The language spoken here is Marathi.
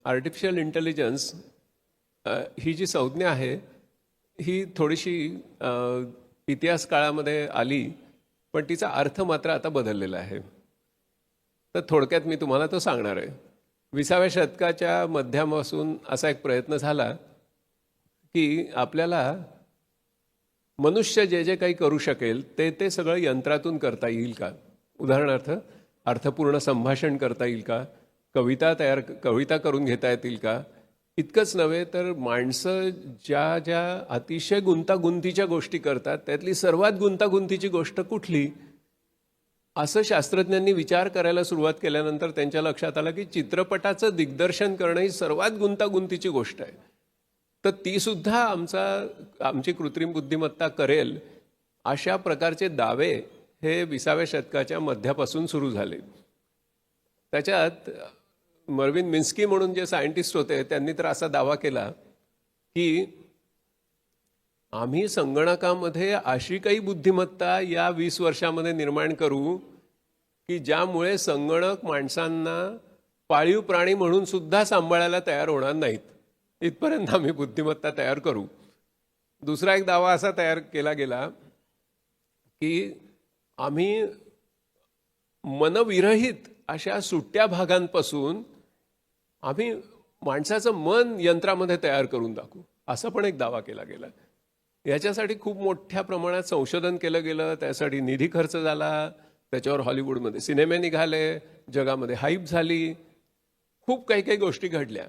आर्टिफिशियल इंटेलिजन्स ही जी संज्ञा आहे ही थोडीशी इतिहास काळामध्ये आली, पण तिचा अर्थ मात्र आता बदललेला आहे. तर थोडक्यात मी तुम्हाला तो सांगणार आहे. 20व्या शतकाच्या मध्यापासून असा एक प्रयत्न झाला की आपल्याला मनुष्य जे जे काही करू शकेल ते ते सगळं यंत्रातून करता येईल का. उदाहरणार्थ अर्थपूर्ण संभाषण करता येईल का, कविता करून घेता येतील का. इतकंच नव्हे तर माणसं ज्या ज्या अतिशय गुंतागुंतीच्या गोष्टी करतात त्यातली सर्वात गुंतागुंतीची गोष्ट कुठली, असं शास्त्रज्ञांनी विचार करायला सुरुवात केल्यानंतर त्यांच्या लक्षात आलं की चित्रपटाचं दिग्दर्शन करणं ही सर्वात गुंतागुंतीची गोष्ट आहे. तर ती सुद्धा आमची कृत्रिम बुद्धिमत्ता करेल, अशा प्रकारचे दावे हे 20व्या शतकाच्या मध्यापासून सुरू झाले. त्याच्यात मर्विन मिन्स्की म्हणून जे सायंटिस्ट होते त्यांनी तर असा दावा केला की आम्ही संगणकामध्ये अशी काही बुद्धिमत्ता या 20 वर्षामध्ये निर्माण करू की ज्यामुळे संगणक माणसांना पाळीव प्राणी म्हणून सुद्धा सांभाळायला तयार होणार नाहीत, इथपर्यंत आम्ही बुद्धिमत्ता तयार करू. दुसरा एक दावा असा तयार केला गेला की आम्ही मनविरहित अशा सुट्ट्या भागांपासून आम्ही माणसाचं मन यंत्रामध्ये तयार करून दाखवू, असा पण एक दावा केला गेला. याच्यासाठी खूप मोठ्या प्रमाणात संशोधन केलं गेलं, त्यासाठी निधी खर्च झाला, त्याच्यावर हॉलिवूडमध्ये सिनेमे निघाले, जगामध्ये हाईप झाली, खूप काही काही गोष्टी घडल्या.